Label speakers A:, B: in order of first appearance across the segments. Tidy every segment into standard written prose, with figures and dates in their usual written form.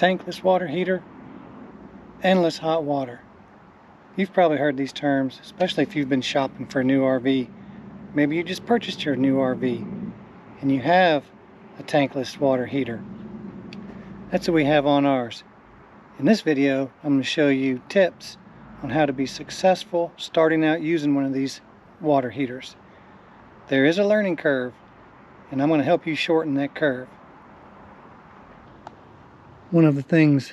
A: tankless water heater, endless hot water. You've probably heard these terms, especially if you've been shopping for a new RV. Maybe you just purchased your new RV and you have a tankless water heater. That's what we have on ours. In this video, I'm going to show you tips on how to be successful starting out using one of these water heaters. There is a learning curve, and I'm going to help you shorten that curve. One of the things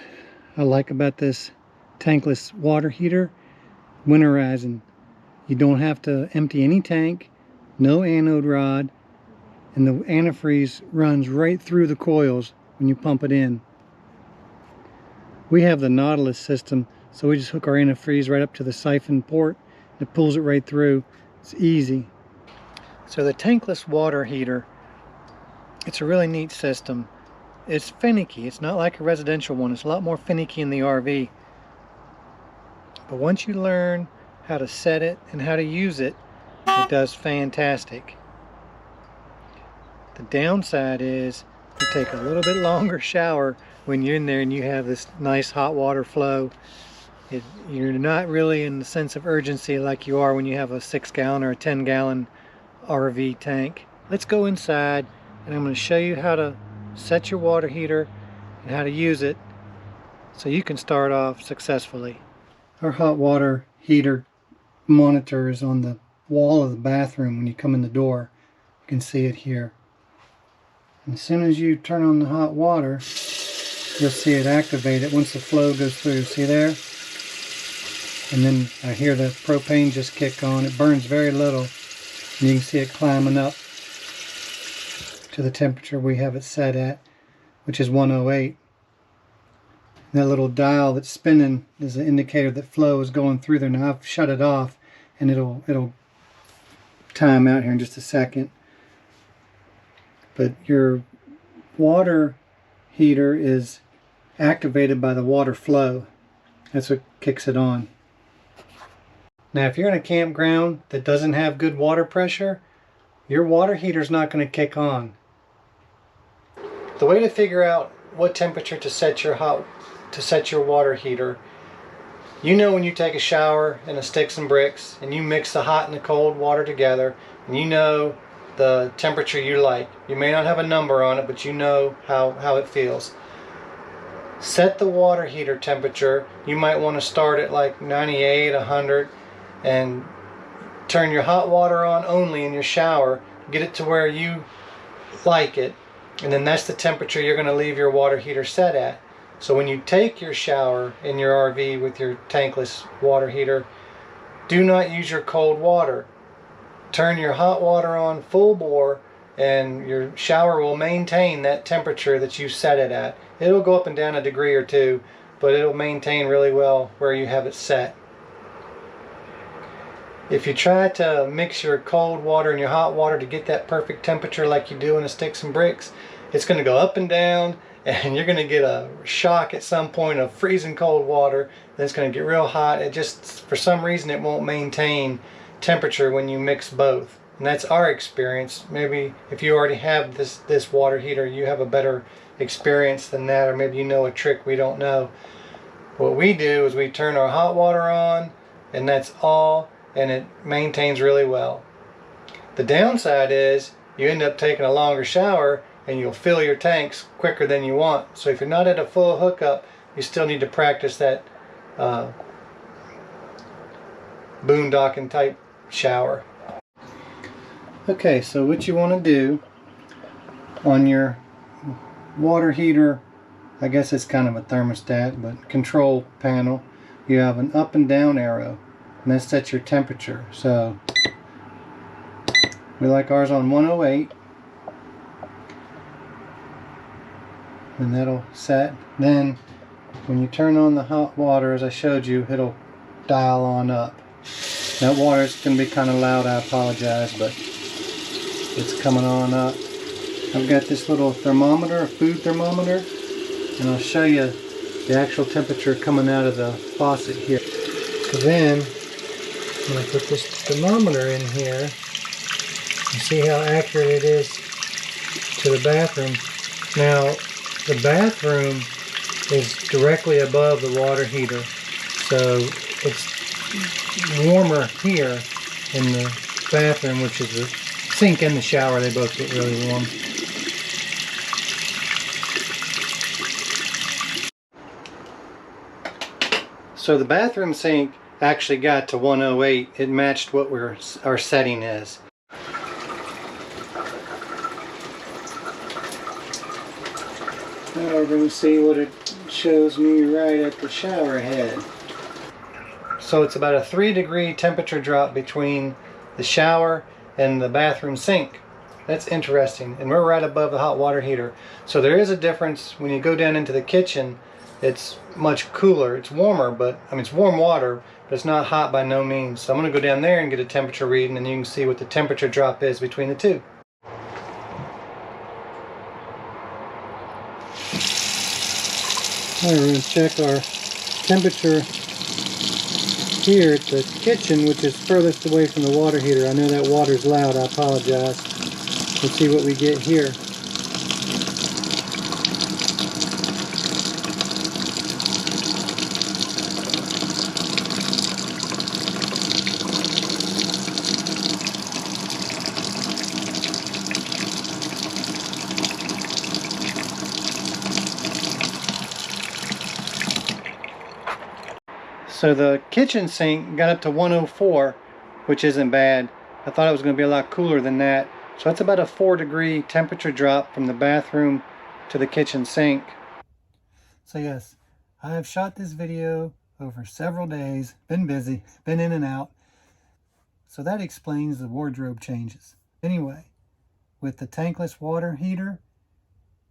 A: I like about this tankless water heater, winterizing. You don't have to empty any tank, no anode rod, and the antifreeze runs right through the coils when you pump it in. We have the Nautilus system, so we just hook our antifreeze right up to the siphon port. It pulls it right through. It's easy. So the tankless water heater, it's a really neat system. It's finicky. It's not like a residential one. It's a lot more finicky in the RV. But once you learn how to set it and how to use it, it does fantastic. The downside is you take a little bit longer shower when you're in there and you have this nice hot water flow. You're not really in the sense of urgency like you are when you have a 6-gallon or a 10-gallon RV tank. Let's go inside and I'm going to show you how to set your water heater and how to use it so you can start off successfully. Our hot water heater monitor is on the wall of the bathroom when you come in the door. You can see it here. And as soon as you turn on the hot water, you'll see it activate it once the flow goes through. See there? And then I hear the propane just kick on. It burns very little. And you can see it climbing up to the temperature we have it set at, which is 108. That little dial that's spinning is an indicator that flow is going through there. Now I've shut it off and it'll time out here in just a second. But your water heater is activated by the water flow. That's what kicks it on. Now if you're in a campground that doesn't have good water pressure, your water heater is not going to kick on. The way to figure out what temperature to set your water heater, you know when you take a shower in a sticks and bricks and you mix the hot and the cold water together and you know the temperature you like. You may not have a number on it, but you know how it feels. Set the water heater temperature. You might want to start at like 98, 100 and turn your hot water on only in your shower. Get it to where you like it, and then that's the temperature you're going to leave your water heater set at. So when you take your shower in your RV with your tankless water heater, do not use your cold water. Turn your hot water on full bore and your shower will maintain that temperature that you set it at. It'll go up and down a degree or two, but it'll maintain really well where you have it set. If you try to mix your cold water and your hot water to get that perfect temperature like you do in the sticks and bricks, it's going to go up and down and you're going to get a shock at some point of freezing cold water. Then it's going to get real hot. It just, for some reason, it won't maintain temperature when you mix both. And that's our experience. Maybe if you already have this water heater, you have a better experience than that, or maybe you know a trick we don't know. What we do is we turn our hot water on and that's all, and it maintains really well. The downside is you end up taking a longer shower and you'll fill your tanks quicker than you want. So if you're not at a full hookup, you still need to practice that boondocking type shower. Okay, so what you want to do on your water heater, I guess it's kind of a thermostat, but control panel, you have an up and down arrow, and that sets your temperature. So we like ours on 108, and that'll set. Then when you turn on the hot water, as I showed you, it'll dial on up. That water is going to be kind of loud, I apologize, but it's coming on up. I've got this little thermometer, a food thermometer, and I'll show you the actual temperature coming out of the faucet here. So then I'm going to put this thermometer in here and see how accurate it is to the bathroom. Now, the bathroom is directly above the water heater. So it's warmer here in the bathroom, which is the sink and the shower. They both get really warm. So the bathroom sink actually got to 108. It matched what our setting is. Now we're going to see what it shows me right at the shower head. So it's about a 3-degree temperature drop between the shower and the bathroom sink. That's interesting. And we're right above the hot water heater. So there is a difference when you go down into the kitchen. It's much cooler. It's warmer, but I mean it's warm water, but it's not hot by no means. So I'm going to go down there and get a temperature reading, and you can see what the temperature drop is between the two. We're going to check our temperature here at the kitchen, which is furthest away from the water heater. I know that water's loud, I apologize. Let's see what we get here. So the kitchen sink got up to 104, which isn't bad. I thought it was going to be a lot cooler than that. So that's about a 4-degree temperature drop from the bathroom to the kitchen sink. So yes, I have shot this video over several days, been busy, been in and out. So that explains the wardrobe changes. Anyway, with the tankless water heater,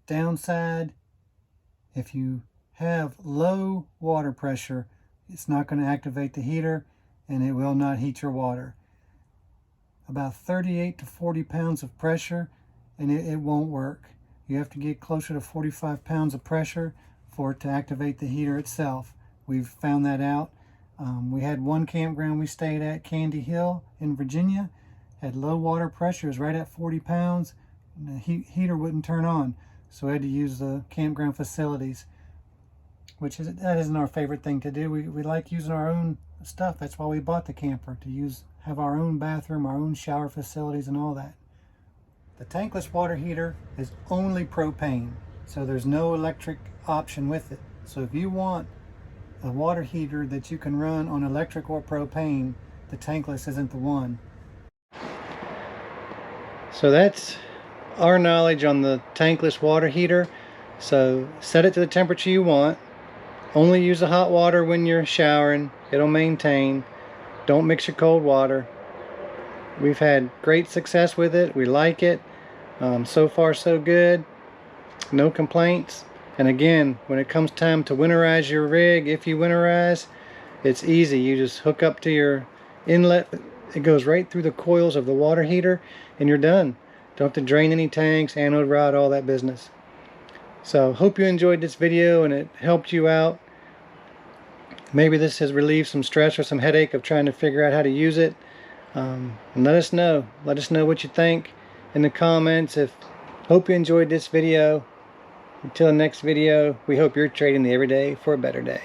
A: downside, if you have low water pressure, it's not going to activate the heater and it will not heat your water. About 38 to 40 pounds of pressure and it won't work. You have to get closer to 45 pounds of pressure for it to activate the heater itself. We've found that out. We had one campground we stayed at, Candy Hill in Virginia, had low water pressure, it was right at 40 pounds. And the heater wouldn't turn on, so I had to use the campground facilities. That isn't our favorite thing to do. We like using our own stuff. That's why we bought the camper, to have our own bathroom, our own shower facilities and all that. The tankless water heater is only propane, so there's no electric option with it. So if you want a water heater that you can run on electric or propane, the tankless isn't the one. So that's our knowledge on the tankless water heater. So set it to the temperature you want. Only use the hot water when you're showering. It'll maintain. Don't mix your cold water. We've had great success with it. We like it. So far so good. No complaints. And again, when it comes time to winterize your rig, if you winterize, it's easy. You just hook up to your inlet. It goes right through the coils of the water heater and you're done. Don't have to drain any tanks, anode rod, all that business. So hope you enjoyed this video and it helped you out. Maybe this has relieved some stress or some headache of trying to figure out how to use it. And let us know what you think in the comments. Hope you enjoyed this video. Until the next video, we hope you're trading the everyday for a better day.